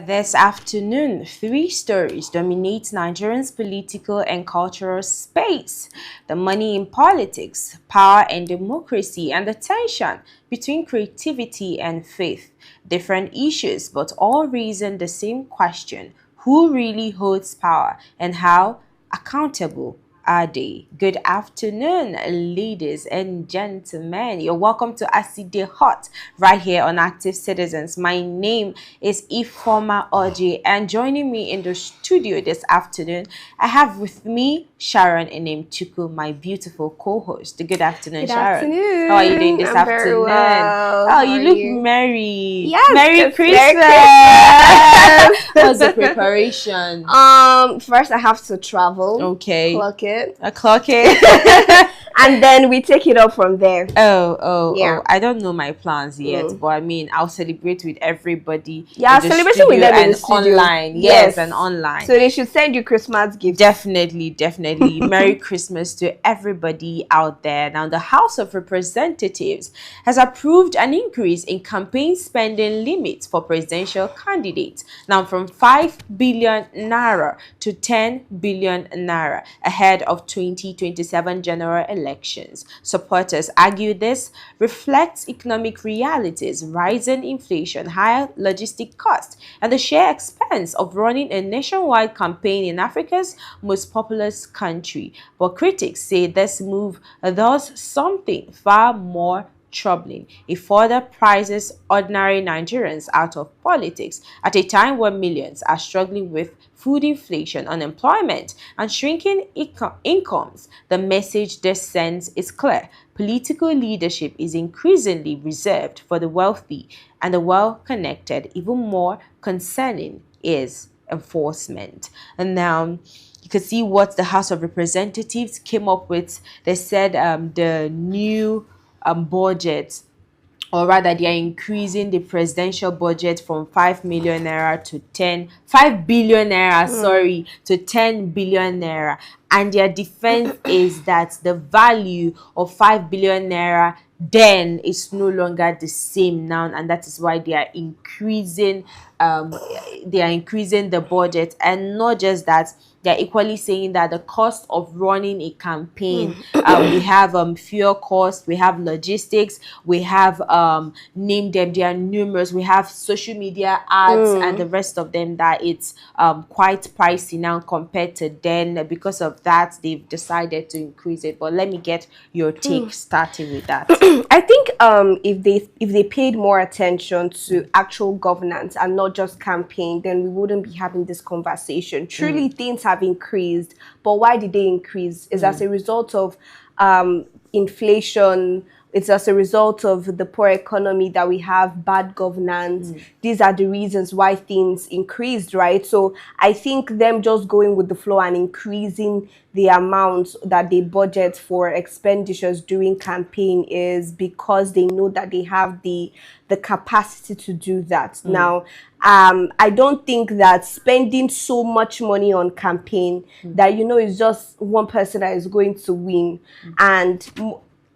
This afternoon, three stories dominate Nigerians' political and cultural space: the money in politics, power and democracy, and the tension between creativity and faith. Different issues, but all raising the same question: who really holds power and how accountable are they? Good afternoon, ladies and gentlemen. You're welcome to Acid Hot right here on Active Citizens. My name is Ifoma Oji, and joining me in the studio this afternoon, I have with me Sharon Enemchuku, my beautiful co-host. Good afternoon, Good Sharon. afternoon. How are you doing this I'm afternoon? very well. Oh, you look merry. Yes, Merry Christmas. Merry Christmas. What's the preparation? First I have to travel. Okay. Clock it. A clock it. And then we take it up from there. Oh, I don't know my plans yet, but I mean, I'll celebrate with everybody. Yeah, celebration with them in the studio. Online. Yes, and online. So they should send you Christmas gifts. Definitely. Merry Christmas to everybody out there. Now, the House of Representatives has approved an increase in campaign spending limits for presidential candidates. Now, from 5 billion naira to 10 billion naira ahead of 2027 general elections. Supporters argue this reflects economic realities: rising inflation, higher logistic costs, and the sheer expense of running a nationwide campaign in Africa's most populous country. But critics say this move does something far more troubling. It further prices ordinary Nigerians out of politics at a time when millions are struggling with food inflation, unemployment, and shrinking incomes. The message this sends is clear: political leadership is increasingly reserved for the wealthy and the well-connected. Even more concerning is enforcement. And now, you can see what the House of Representatives came up with. They said the new budget, or rather they are increasing the presidential budget from 5 million naira to 5 billion naira, to 10 billion naira. And their defense is that the value of 5 billion naira then is no longer the same now, and that is why they are increasing the budget. And not just that, they're equally saying that the cost of running a campaign, we have fuel costs, we have logistics, we have name them, they are numerous, we have social media ads and the rest of them, that it's quite pricey now compared to then. Because of that, they've decided to increase it. But let me get your take starting with that. I think if they paid more attention to actual governance and not just campaign, then we wouldn't be having this conversation. Truly, things have increased, but why did they increase? Is as a result of inflation. It's as a result of the poor economy that we have, bad governance. These are the reasons why things increased, right? So I think them just going with the flow and increasing the amount that they budget for expenditures during campaign is because they know that they have the capacity to do that. Now, I don't think that spending so much money on campaign that, you know, it's just one person that is going to win. And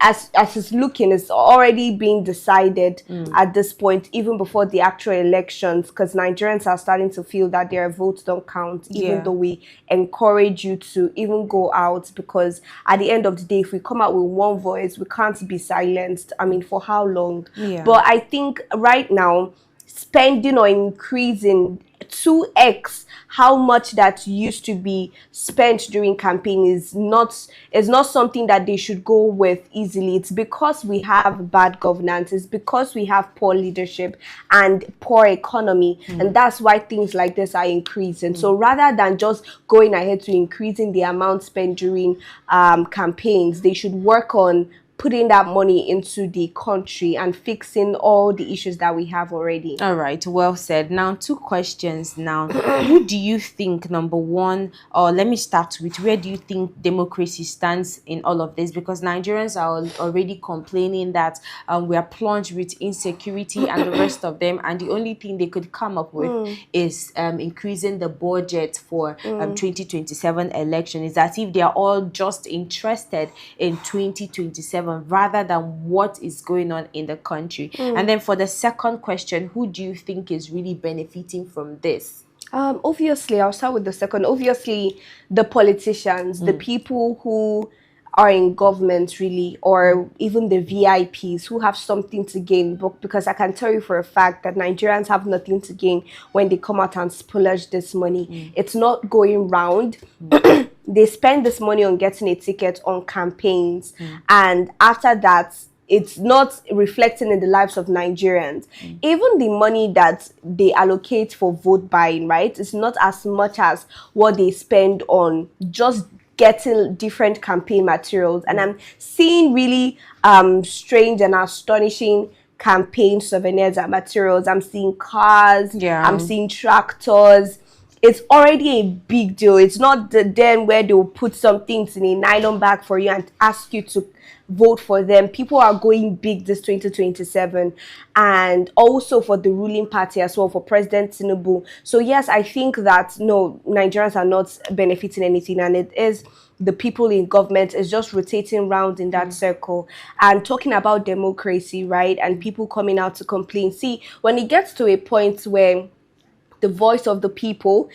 as it's looking, it's already being decided at this point, even before the actual elections, because Nigerians are starting to feel that their votes don't count, even though we encourage you to even go out, because at the end of the day, if we come out with one voice, we can't be silenced. I mean, for how long? But I think right now, spending or increasing 2x how much that used to be spent during campaign is not something that they should go with easily. It's because we have bad governance, it's because we have poor leadership and poor economy, and that's why things like this are increasing. So rather than just going ahead to increasing the amount spent during campaigns, they should work on putting that money into the country and fixing all the issues that we have already. All right, well said. Now, two questions now. Who do you think, number one, or let me start with, where do you think democracy stands in all of this? Because Nigerians are already complaining that we are plunged with insecurity and the rest of them, and the only thing they could come up with is increasing the budget for 2027 election. It's as if they are all just interested in 2027 2027 rather than what is going on in the country? And then for the second question, who do you think is really benefiting from this? Obviously, I'll start with the second. Obviously, the politicians, the people who are in government, really, or even the VIPs who have something to gain. But because I can tell you for a fact that Nigerians have nothing to gain when they come out and splurge this money. It's not going round. They spend this money on getting a ticket, on campaigns, and after that, it's not reflecting in the lives of Nigerians. Even the money that they allocate for vote buying, right, it's not as much as what they spend on just getting different campaign materials. And I'm seeing really strange and astonishing campaign souvenirs and materials. I'm seeing cars, I'm seeing tractors. It's already a big deal. It's not then where they'll put some things in a nylon bag for you and ask you to vote for them. People are going big this 2027, and also for the ruling party as well, for President Tinubu. So yes, I think that no, Nigerians are not benefiting anything, and it is the people in government is just rotating round in that circle. And talking about democracy, right, and people coming out to complain. See, when it gets to a point where the voice of the people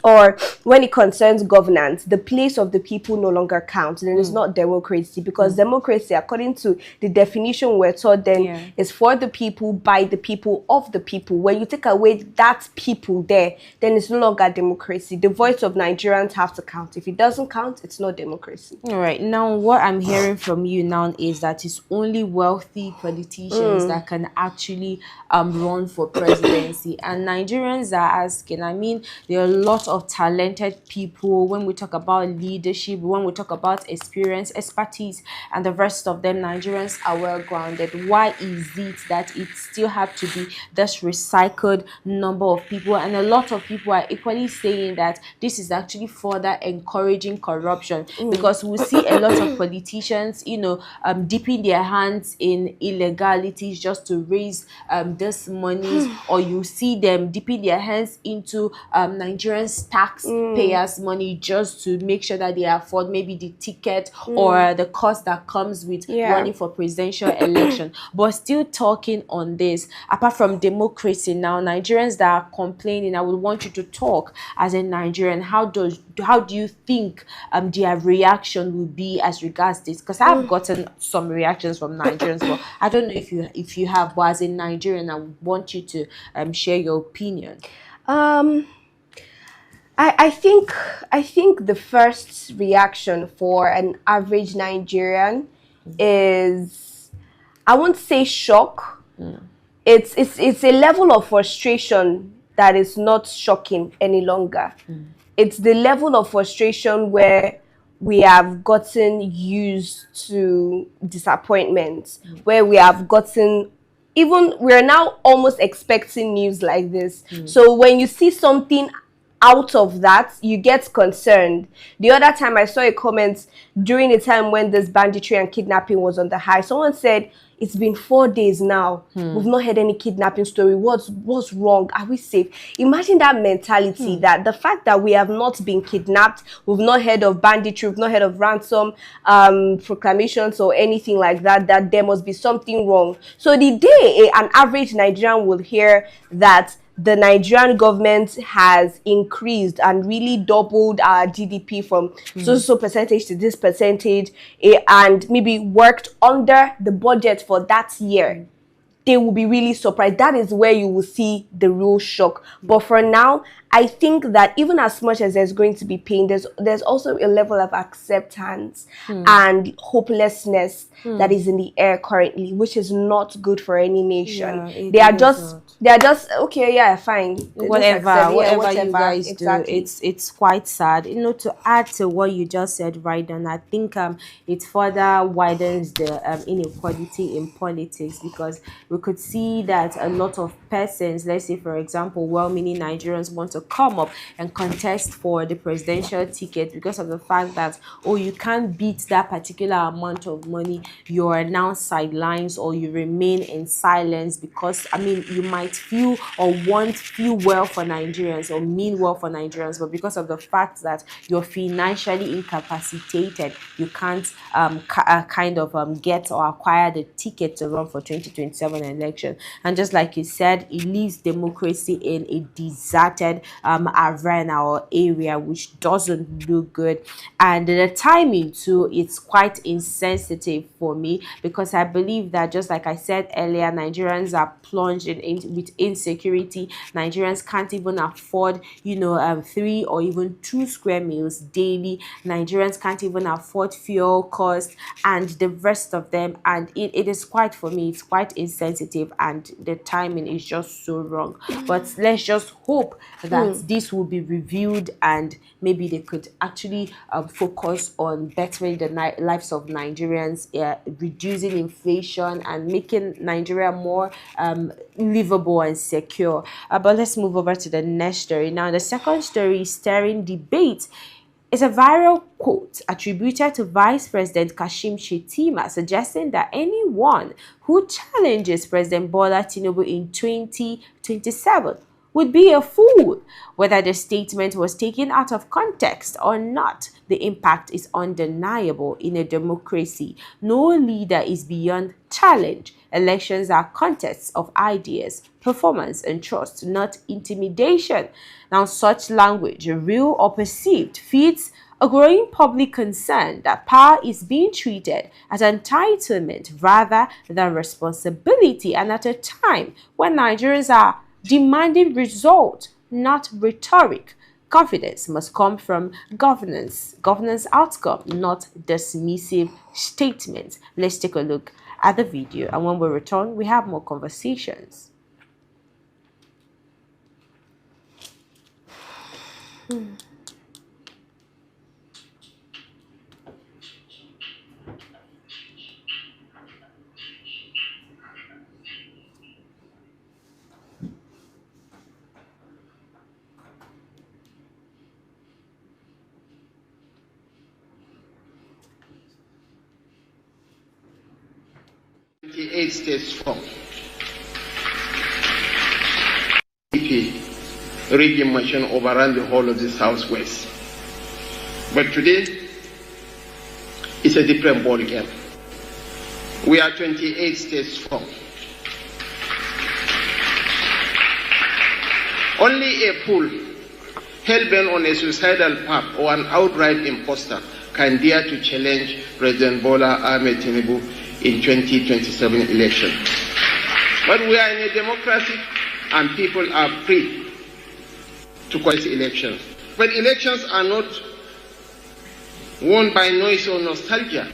or when it concerns governance, the place of the people no longer counts, then it's not democracy, because democracy, according to the definition we're taught, then is for the people, by the people, of the people. When you take away that people there, then it's no longer democracy. The voice of Nigerians have to count. If it doesn't count, it's not democracy. All right. Now, what I'm hearing from you now is that it's only wealthy politicians that can actually run for presidency, and Nigerians are asking. I mean, there are a lot of talented people when we talk about leadership, when we talk about experience, expertise, and the rest of them. Nigerians are well grounded. Why is it that it still have to be this recycled number of people? And a lot of people are equally saying that this is actually further encouraging corruption, because we see a lot of politicians, you know, dipping their hands in illegalities just to raise this money, or you see them dipping their hands into Nigerians taxpayers' money just to make sure that they afford maybe the ticket or the cost that comes with running for presidential election. But still talking on this, apart from democracy now, Nigerians that are complaining, I would want you to talk as a Nigerian. How do you think their reaction will be as regards this? Because I've gotten some reactions from Nigerians, but I don't know if you have. But as a Nigerian, I would want you to share your opinion. I think the first reaction for an average Nigerian is, I won't say shock. It's a level of frustration that is not shocking any longer. It's the level of frustration where we have gotten used to disappointment, where we have gotten, even we're now almost expecting news like this. So when you see something out of that, you get concerned. The other time I saw a comment during the time when this banditry and kidnapping was on the high. Someone said, it's been 4 days now. We've not heard any kidnapping story. What's wrong? Are we safe? Imagine that mentality, that the fact that we have not been kidnapped, we've not heard of banditry, we've not heard of ransom proclamations or anything like that, that there must be something wrong. So the day an average Nigerian will hear that the Nigerian government has increased and really doubled our GDP from so percentage to this percentage, and maybe worked under the budget for that year, they will be really surprised. That is where you will see the real shock. But for now, I think that even as much as there's going to be pain, there's also a level of acceptance and hopelessness that is in the air currently, which is not good for any nation. They are just okay, yeah, fine, whatever you guys do. It's quite sad, you know. To add to what you just said right now, I think it further widens the inequality in politics, because we could see that a lot of persons, let's say for example, well-meaning Nigerians want to come up and contest for the presidential ticket because of the fact that, oh, you can't beat that particular amount of money, you are now sidelines, or you remain in silence because, I mean, you might feel or feel well for Nigerians or mean well for Nigerians, but because of the fact that you're financially incapacitated, you can't get or acquire the ticket to run for 2027 election. And just like you said, it leaves democracy in a deserted arena or area, which doesn't look good. And the timing too, it's quite insensitive for me, because I believe that, just like I said earlier, Nigerians are plunged with insecurity. Nigerians can't even afford 3 or even 2 square meals daily. Nigerians can't even afford fuel costs and the rest of them, and it is quite, for me, it's quite insensitive, and the timing is just so wrong. But let's just hope that this will be reviewed, and maybe they could actually focus on bettering the lives of Nigerians, reducing inflation and making Nigeria more livable and secure. But let's move over to the next story. Now, the second story is stirring debate. It's a viral quote attributed to Vice President Kashim Shettima, suggesting that anyone who challenges President Bola Tinubu in 2027 would be a fool. Whether the statement was taken out of context or not, the impact is undeniable. In a democracy, no leader is beyond challenge. Elections are contests of ideas, performance, and trust, not intimidation. Now, such language, real or perceived, feeds a growing public concern that power is being treated as entitlement rather than responsibility, and at a time when Nigerians are demanding results, not rhetoric. Confidence must come from governance outcome, not dismissive statements. Let's take a look at the video, and when we return, we have more conversations. Eight states strong. Rigging machine overran the whole of the Southwest. But today, it's a different ball game. We are 28 states strong. Only a fool, hell-bent on a suicidal path, or an outright imposter can dare to challenge President Bola Ahmed Tinubu in 2027 election. But we are in a democracy and people are free to contest elections. But elections are not won by noise or nostalgia.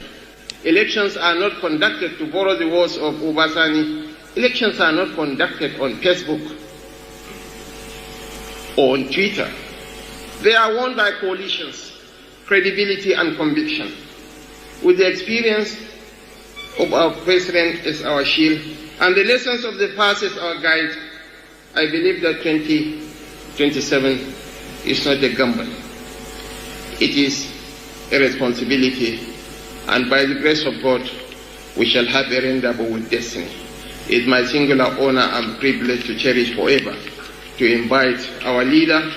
Elections are not conducted, to borrow the words of Obasani, elections are not conducted on Facebook or on Twitter. They are won by coalitions, credibility and conviction. With the experience of our president as our shield and the lessons of the past as our guide, I believe that 2027 is not a gamble. It is a responsibility, and by the grace of God, we shall have a rendezvous with destiny. It's my singular honor and privilege to cherish forever to invite our leader,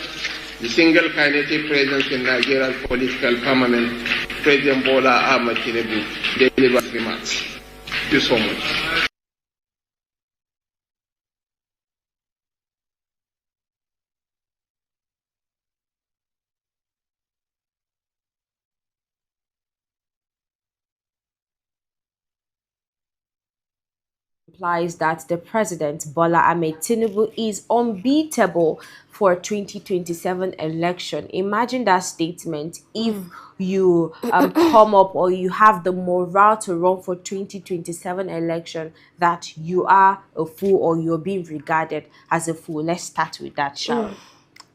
the single kinetic presence in Nigeria's political firmament, President Bola Ahmed Tinubu, deliver remarks. Thank you so much. Implies that the president, Bola Ahmed Tinubu, is unbeatable for 2027 election. Imagine that statement if you come up or you have the morale to run for 2027 election, that you are a fool or you're being regarded as a fool. Let's start with that, Sharon.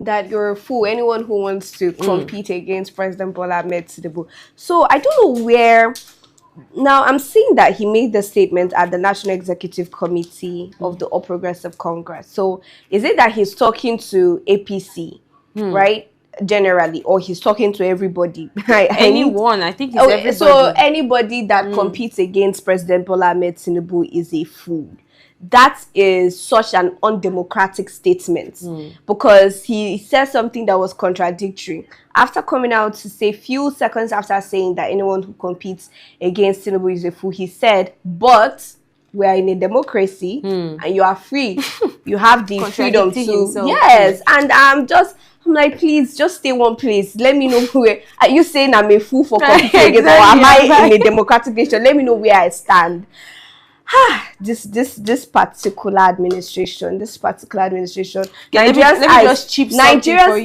That you're a fool, anyone who wants to compete against President Bola Ahmed Tinubu. So I don't know where Now, I'm seeing that he made the statement at the National Executive Committee of the All Progressive Congress. So, is it that he's talking to APC, right? Generally, or he's talking to everybody? Anyone, I think it's everybody. So, anybody that competes against President Bola Ahmed Tinubu is a fool. That is such an undemocratic statement because he said something that was contradictory. After coming out to say, few seconds after saying that anyone who competes against Tinubu is a fool, he said, but we are in a democracy and you are free. You have the freedom to... himself. Yes, and I'm like, please, just stay one place. Let me know where... Are you saying I'm a fool for competing against, or am I in a democratic nation? Let me know where I stand. This particular administration, Nigeria's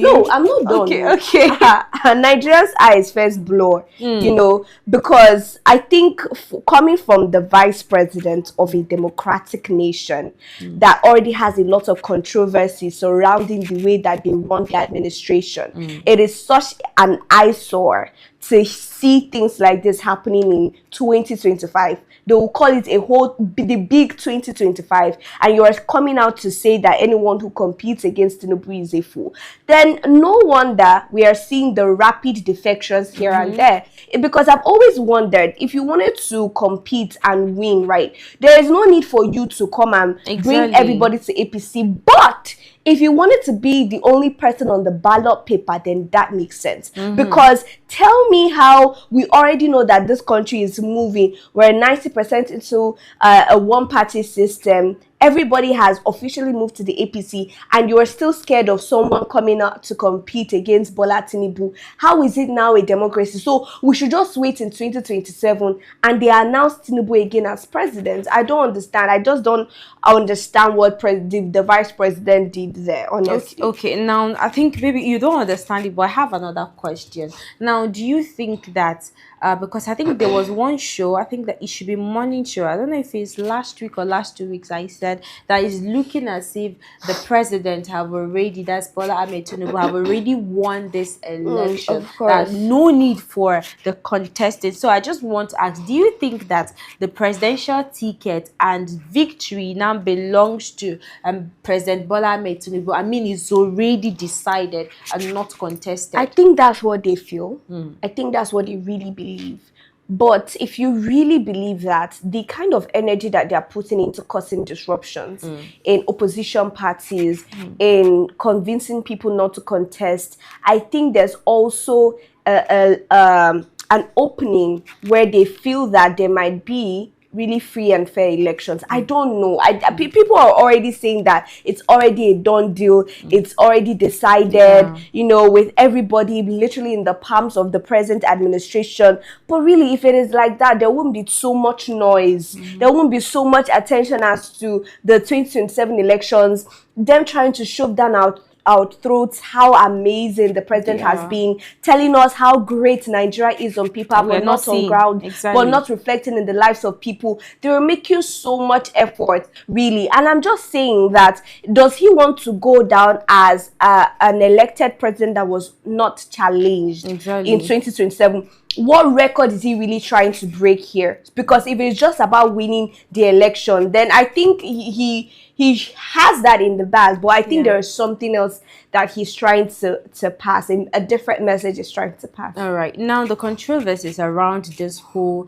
no, I'm not done. Okay. Nigeria's eyes first blur, you know, because I think coming from the vice president of a democratic nation that already has a lot of controversy surrounding the way that they run the administration, it is such an eyesore to see things like this happening in 2025. They will call it the big 2025, and you are coming out to say that anyone who competes against Tinubu is a fool. Then no wonder we are seeing the rapid defections here and there. Because I've always wondered, if you wanted to compete and win, right, there is no need for you to come and bring everybody to APC. But if you wanted to be the only person on the ballot paper, then that makes sense. Because tell me how we already know that this country is moving. We're 90% into a one-party system. Everybody has officially moved to the APC, and you are still scared of someone coming out to compete against Bola Tinubu. How is it now a democracy? So we should just wait in 2027 and they announce Tinubu again as president. I don't understand. I just don't understand what the vice president did there, honestly. Okay, now I think maybe you don't understand it, but I have another question. Now, do you think that because I think there was one show, I think that it should be morning show, I don't know if it's last week or last 2 weeks, I said that is looking as if the president have already, that's Bola Ahmed Tinubu, have already won this election. Of course. No need for the contested. So I just want to ask, do you think that the presidential ticket and victory now belongs to President Bola Ahmed Tinubu? I mean, it's already decided and not contested. I think that's what they feel. I think that's what they really believe. But if you really believe that, the kind of energy that they are putting into causing disruptions in opposition parties, in convincing people not to contest, I think there's also an opening where they feel that there might be really free and fair elections. I don't know. People are already saying that it's already a done deal. It's already decided, you know, with everybody literally in the palms of the present administration. But really, if it is like that, there won't be so much noise. There won't be so much attention as to the 2027 elections, them trying to shove down our throats how amazing the president has been, telling us how great Nigeria is on paper, but not on ground, but not reflecting in the lives of people. They were making so much effort, really. And I'm just saying that, does he want to go down as an elected president that was not challenged in 2027? What record is he really trying to break here? Because if it's just about winning the election, then I think he has that in the bag. But I think there is something else that he's trying to pass, and a different message is trying to pass. All right. Now, the controversies around this whole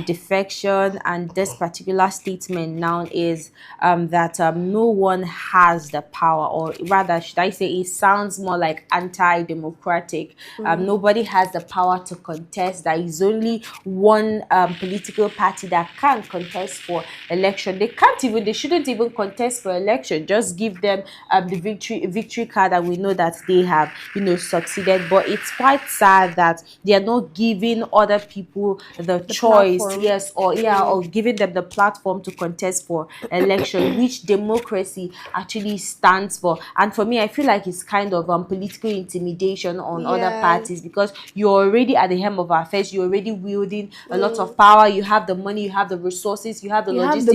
defection and this particular statement now is that no one has the power, or rather, should I say, it sounds more like anti-democratic. Nobody has the power to contest. There is only one political party that can contest for election. They shouldn't even contest for election. Just give them the victory card, and we know that they have, you know, succeeded. But it's quite sad that they are not giving other people the choice, platform. Or giving them the platform to contest for election, which democracy actually stands for. And for me, I feel like it's kind of political intimidation on other parties, because you're already at the helm of affairs, you're already wielding a lot of power, you have the money, you have the resources, you have the logistics,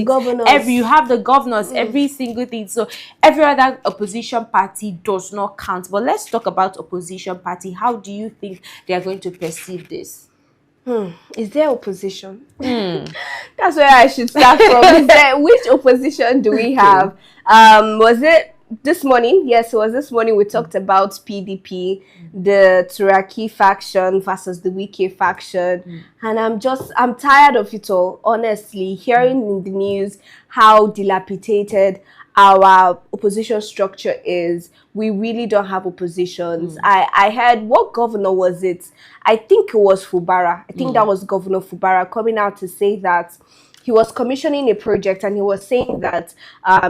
you have the governors, every single thing. So every other opposition party does not count. But let's talk about opposition party. How do you think they are going to perceive this? Is there opposition? That's where I should start from. Is there, which opposition do we have? Was it this morning? Yes, it was this morning. We talked about PDP, the Turaki faction versus the Wike faction. And I'm tired of it all, honestly. Hearing in the news how dilapidated our opposition structure is. We really don't have oppositions. I heard, what governor was it? I think it was Fubara. I think that was Governor Fubara coming out to say that he was commissioning a project, and he was saying that,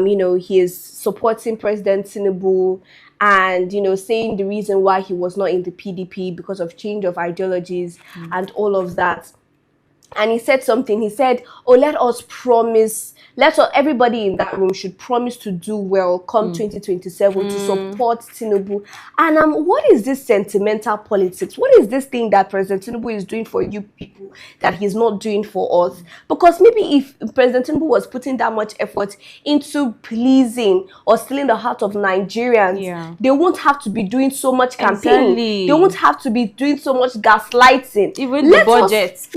you know, he is supporting President Tinubu, and, you know, saying the reason why he was not in the PDP because of change of ideologies and all of that. And he said something. He said, oh, let us promise, everybody in that room should promise to do well come 2027 to support Tinubu. And what is this sentimental politics? What is this thing that President Tinubu is doing for you people that he's not doing for us? Because maybe if President Tinubu was putting that much effort into pleasing or stealing the heart of Nigerians, they won't have to be doing so much campaigning. Exactly. They won't have to be doing so much gaslighting. Even the budget.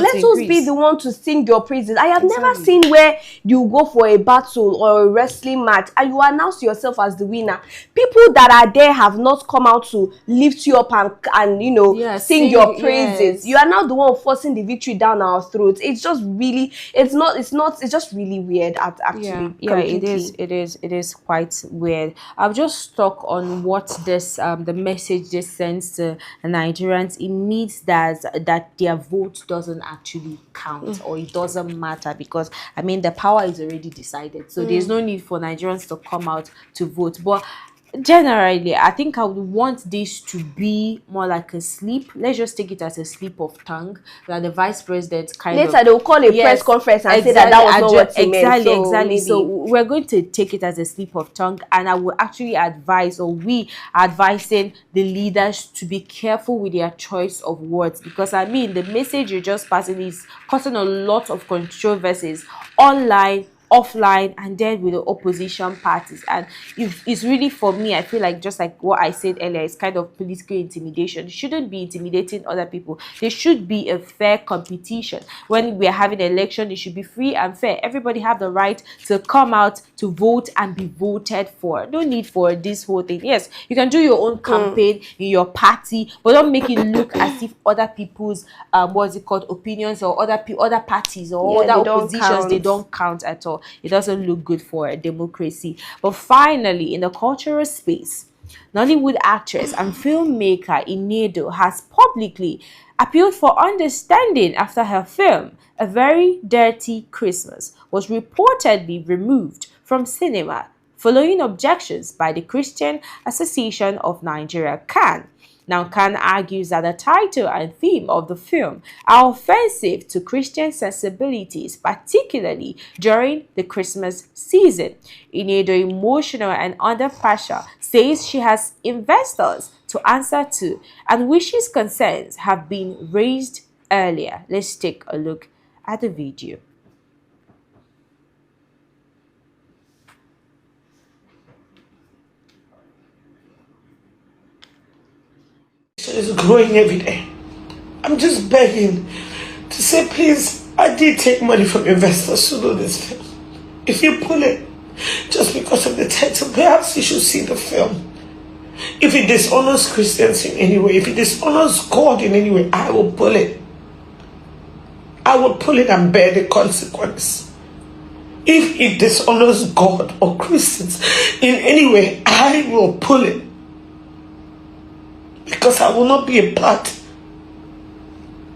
Let us be the one to sing your praises. I have never seen where you go for a battle or a wrestling match and you announce yourself as the winner. People that are there have not come out to lift you up and you know, sing your praises. You are now the one forcing the victory down our throats. It's just really, it's just really weird actually. It is quite weird. I've just stuck on what this the message this sends to Nigerians. It means that their vote doesn't actually count, or it doesn't matter, because I mean the power is already decided, so there's no need for Nigerians to come out to vote. But generally, I think I would want this to be more like a sleep. Let's just take it as a slip of tongue that the vice president later they'll call a press conference and say that was not what he meant. Exactly. So we're going to take it as a slip of tongue, and I will actually advise, or we are advising the leaders to be careful with their choice of words, because I mean the message you're just passing is causing a lot of controversies online, offline, and then with the opposition parties. And if it's really, for me, I feel like, just like what I said earlier, it's kind of political intimidation. It shouldn't be intimidating other people. There should be a fair competition. When we're having an election, it should be free and fair. Everybody have the right to come out to vote and be voted for. No need for this whole thing. Yes, you can do your own campaign in your party, but don't make it look as if other people's what's it called, opinions, or other parties or other oppositions, they don't count at all. It doesn't look good for a democracy. But finally, in the cultural space, Nollywood actress and filmmaker Inedo has publicly appealed for understanding after her film, A Very Dirty Christmas, was reportedly removed from cinema following objections by the Christian Association of Nigeria, CAN. Now, Kanu argues that the title and theme of the film are offensive to Christian sensibilities, particularly during the Christmas season. Inedo, emotional and under pressure, says she has investors to answer to and wishes concerns have been raised earlier. Let's take a look at the video. Is growing every day. I'm just begging to say, please, I did take money from investors to do this film. If you pull it just because of the title, perhaps you should see the film. If it dishonors Christians in any way, if it dishonors God in any way, I will pull it. I will pull it and bear the consequence. If it dishonors God or Christians in any way, I will pull it. Because I will not be a part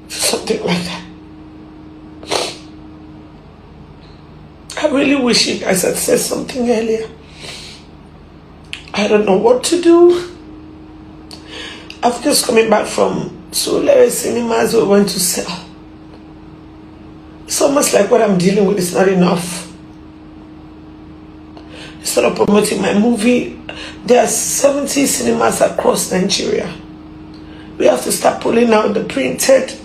of something like that. I really wish you guys had said something earlier. I don't know what to do. I've just coming back from Solar Cinemas we went to sell. It's almost like what I'm dealing with is not enough. Instead of promoting my movie, there are 70 cinemas across Nigeria. We have to start pulling out the printers,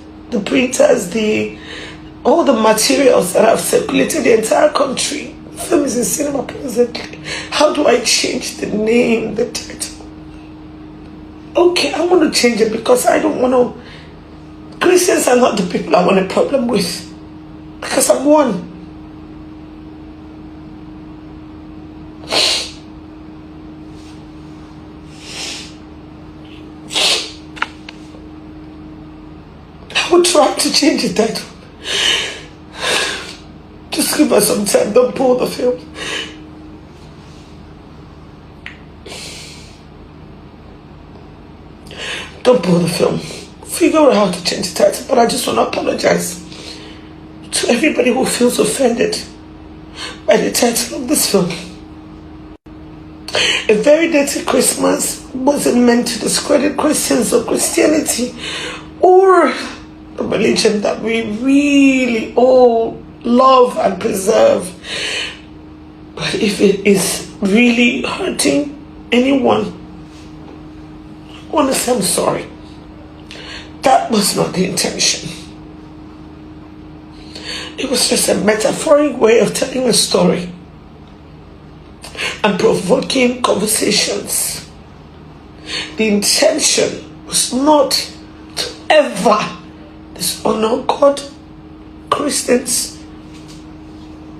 all the materials that have circulated the entire country. The film is in cinema presently. How do I change the name, the title? Okay, I want to change it because I don't want to Christians are not the people I want a problem with, because I'm one. I would try to change the title. Just give us some time, don't pull the film. Don't pull the film. Figure out how to change the title, but I just want to apologize to everybody who feels offended by the title of this film. A Very Dirty Christmas wasn't meant to discredit Christians or Christianity or the religion that we really all love and preserve. But if it is really hurting anyone, I want to say I'm sorry. That was not the intention. It was just a metaphoric way of telling a story and provoking conversations. The intention was not to ever dishonor God, Christians,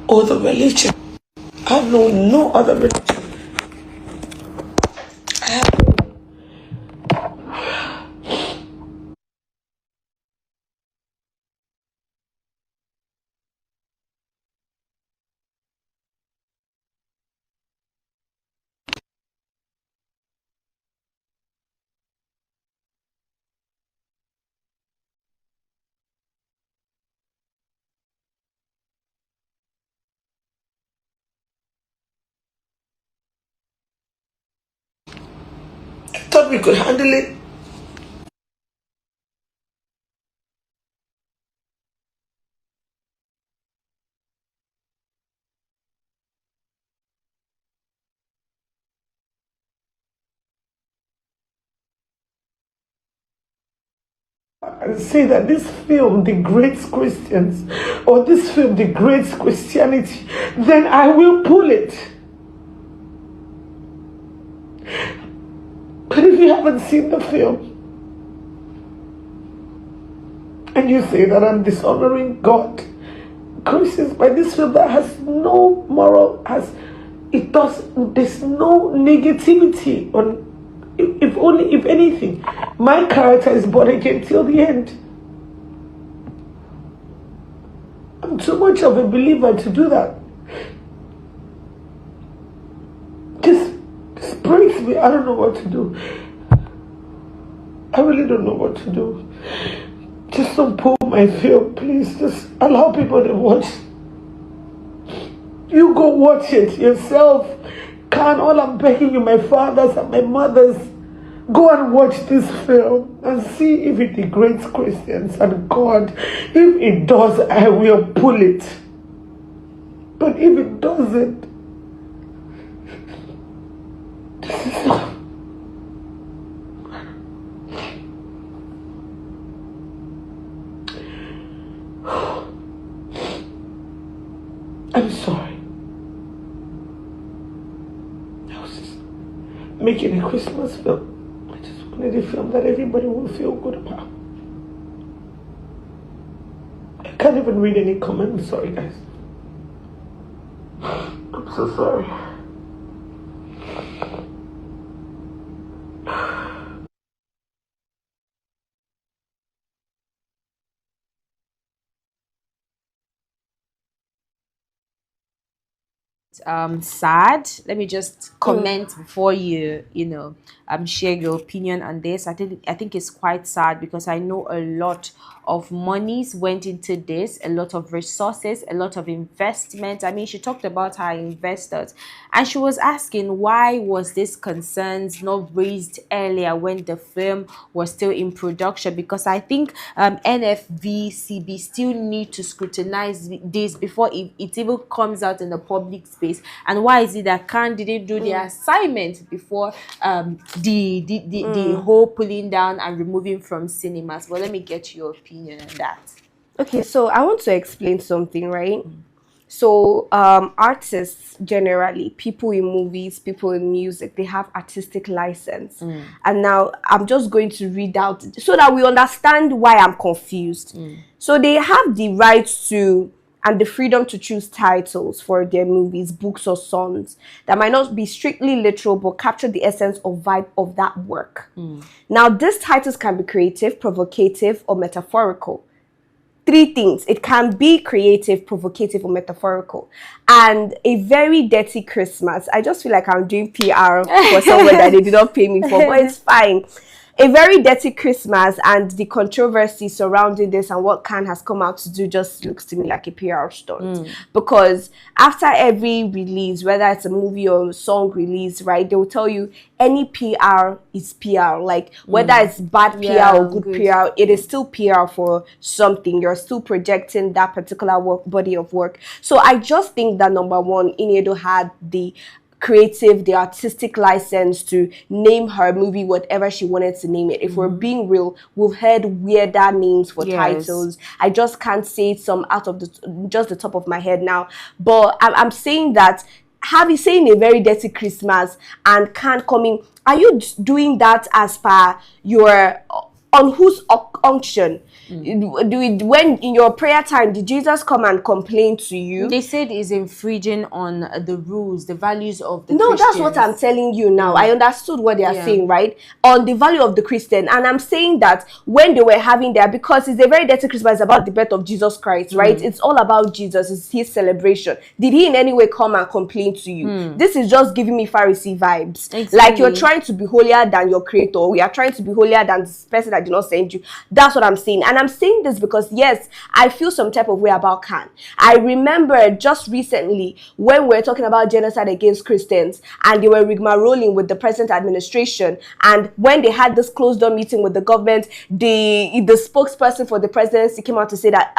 or the religion. I know no other religion. I thought we could handle it. And say that this film degrades Christians or this film degrades Christianity, then I will pull it. But if you haven't seen the film and you say that I'm dishonoring God, Christians, by this film that has no moral, there's no negativity on. If anything, my character is born again till the end. I'm too much of a believer to do that. Just breaks me. I don't know what to do. I really don't know what to do. Just don't pull my film, please. Just allow people to watch. You go watch it yourself. All I'm begging you, my fathers and my mothers, go and watch this film and see if it degrades Christians and God. If it does, I will pull it. But if it doesn't, I'm sorry. Making a Christmas film. I just wanted a film that everybody will feel good about. I can't even read any comments. I'm sorry, guys. I'm so sorry. Sad. Let me just comment before you share your opinion on this. I think it's quite sad because I know a lot of monies went into this, a lot of resources, a lot of investment. I mean, she talked about her investors and she was asking why was this concerns not raised earlier when the film was still in production, because I think NFVCB still need to scrutinize this before it even comes out in the public space. And why is it that Khan didn't do the assignment before the whole pulling down and removing from cinemas? Well, let me get your opinion on that. Okay, so I want to explain something, right? So artists generally, people in movies, people in music, they have artistic license. And now I'm just going to read out so that we understand why I'm confused. So they have the right to and the freedom to choose titles for their movies, books, or songs that might not be strictly literal but capture the essence or vibe of that work. Now, these titles can be creative, provocative, or metaphorical. Three things. It can be creative, provocative, or metaphorical. And A Very Dirty Christmas. I just feel like I'm doing PR for someone that they did not pay me for, but it's fine. A Very Dirty Christmas and the controversy surrounding this and what Khan has come out to do just looks to me like a PR stunt. Because after every release, whether it's a movie or a song release, right, they will tell you any PR is PR. Like, whether it's bad PR or good PR, it is still PR for something. You're still projecting that particular body of work. So I just think that, number one, Iniedo had the creative, the artistic license to name her movie whatever she wanted to name it. If we're being real, we've heard weirder names for titles. I just can't say some out of the top of my head now. But I'm saying that having saying A Very Dirty Christmas and can't coming, are you doing that as per your on whose unction? When in your prayer time, did Jesus come and complain to you? They said it's infringing on the rules, the values of the No, Christians. that's what I'm telling you now. I understood what they are saying, right? On the value of the Christian. And I'm saying that when they were having that, because it's A Very Dirty Christmas about the birth of Jesus Christ, right? It's all about Jesus. It's his celebration. Did he in any way come and complain to you? This is just giving me Pharisee vibes. Exactly. Like you're trying to be holier than your creator. We are trying to be holier than this person that did not send you. That's what I'm saying. And I'm saying this because, yes, I feel some type of way about Khan. I remember just recently when we were talking about genocide against Christians and they were rigmaroling with the present administration, and when they had this closed door meeting with the government, the spokesperson for the presidency came out to say that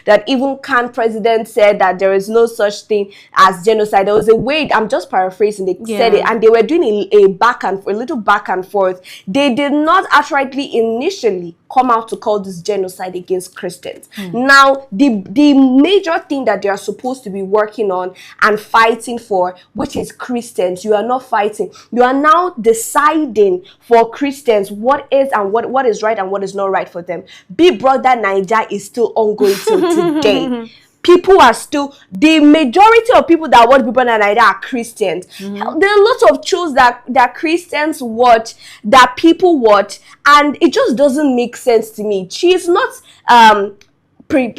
that even Khan president said that there is no such thing as genocide. There was a way, I'm just paraphrasing, they said it, and they were doing a little back and forth. They did not outrightly initially come out to call this genocide against Christians. Now, the major thing that they are supposed to be working on and fighting for, which is Christians, you are not fighting. You are now deciding for Christians what is and what is right and what is not right for them. Big Brother Niger is still ongoing till today. People are still, the majority of people that watch Big Brother Niger are Christians. There are lots of shows that Christians watch, that people watch, and it just doesn't make sense to me. She's not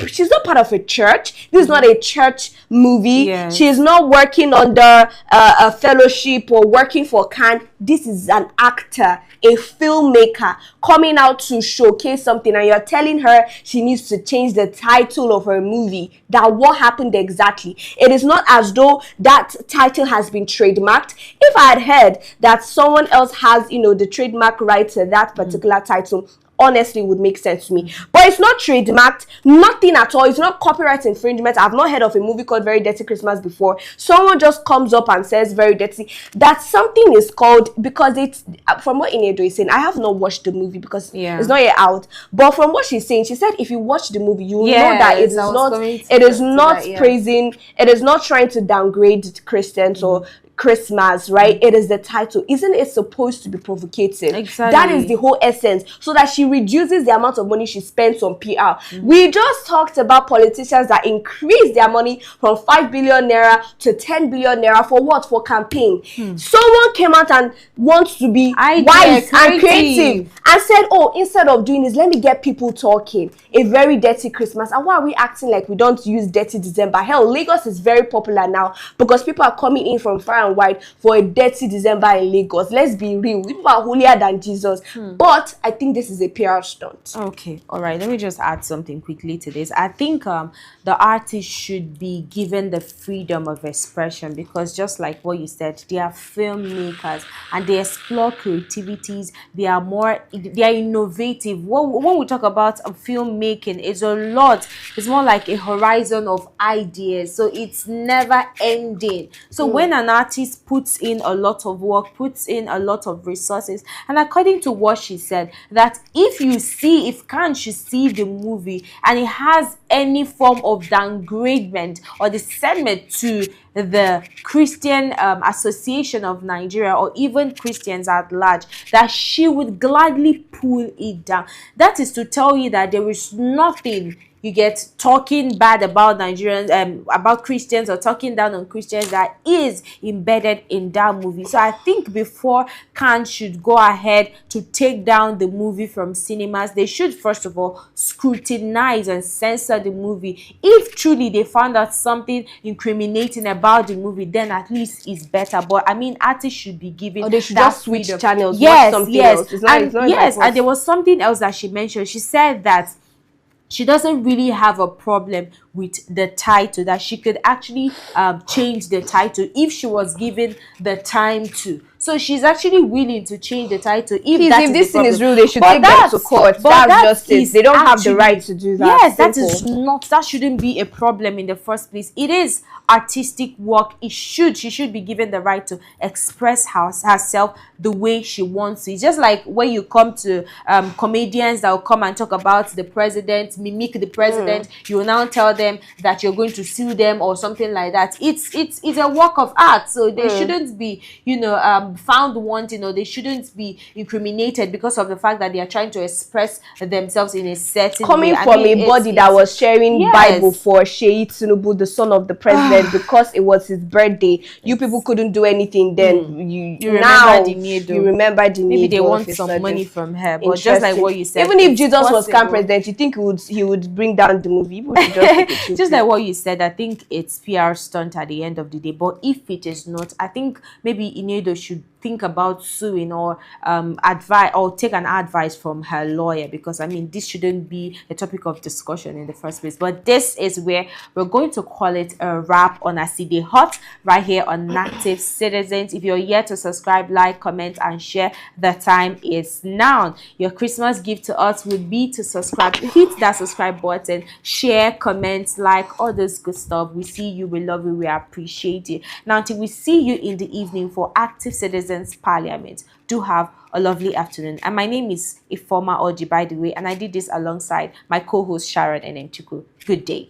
she's not part of a church. This is not a church movie. She's not working under a fellowship or working for Khan. This is an actor, a filmmaker coming out to showcase something, and you're telling her she needs to change the title of her movie. That what happened exactly? It is not as though that title has been trademarked. If I had heard that someone else has, the trademark right to that particular title, honestly would make sense to me. But it's not trademarked, nothing at all. It's not copyright infringement. I've not heard of a movie called Very Dirty Christmas before. Someone just comes up and says Very Dirty. That something is called, because it's, from what Iniedo is saying, I have not watched the movie because it's not yet out. But from what she's saying, she said if you watch the movie, you will know that it is not praising, it is not trying to downgrade Christians or Christmas, right? It is the title. Isn't it supposed to be provocative? Exactly. That is the whole essence, so that she reduces the amount of money she spends on PR. We just talked about politicians that increase their money from 5 billion naira to 10 billion naira for what? For campaign. Someone came out and wants to be wise and creative and said, oh, instead of doing this, let me get people talking. A Very Dirty Christmas. And why are we acting like we don't use Dirty December? Hell, Lagos is very popular now because people are coming in from far and wide for a Dirty December in Lagos. Let's be real, people are holier than Jesus. But I think this is a PR stunt. Okay, all right, let me just add something quickly to this. I think the artist should be given the freedom of expression, because just like what you said, they are filmmakers and they explore creativities. They are innovative. When we talk about filmmaking, it's a lot. It's more like a horizon of ideas, so it's never ending. So when an artist artist puts in a lot of work, puts in a lot of resources. And according to what she said, that if Khan should see the movie and it has any form of downgradement or dissentment to the Christian Association of Nigeria, or even Christians at large, that she would gladly pull it down. That is to tell you that there is nothing, you get, talking bad about Nigerians, about Christians, or talking down on Christians, that is embedded in that movie. So I think before Khan should go ahead to take down the movie from cinemas, they should first of all scrutinize and censor the movie. If truly they found out something incriminating about the movie, then at least it's better. But I mean, artists should be given, or they should that just switch freedom. channels. Yes, watch something yes, else. It's not yes, like and there was something else that she mentioned. She said that she doesn't really have a problem with the title, that she could actually change the title if she was given the time to. So she's actually willing to change the title. If this thing is real, they should take them to court. That's just it. They don't have the right to do that. Yes, that shouldn't be a problem in the first place. It is artistic work. She should be given the right to express herself the way she wants to. It's just like when you come to comedians that will come and talk about the president, mimic the president, you will now tell them that you're going to sue them or something like that. It's a work of art, so they shouldn't be, found wanting, or they shouldn't be incriminated because of the fact that they are trying to express themselves in a certain coming way. from a body that was sharing Bible for Tinubu, the son of the president, because it was his birthday. You people couldn't do anything then. You remember the need. Maybe they want some money from her, but just like what you said, even if Jesus was president, you think he would bring down the movie? Just like what you said, I think it's PR stunt at the end of the day. But if it is not, I think maybe Inedo should think about suing, or advise, or take an advice from her lawyer, because I mean, this shouldn't be a topic of discussion in the first place. But this is where we're going to call it a wrap on Aside Hot right here on Native Citizens. If you're yet to subscribe, like, comment, and share, the time is now. Your Christmas gift to us would be to subscribe. Hit that subscribe button, share, comment, like, all this good stuff. We see you, we love you, we appreciate you. Now, until we see you in the evening for Active Citizens Parliament, do have a lovely afternoon. And my name is Ifoma Oji, by the way, and I did this alongside my co-host Sharon and Mchuku. Good day.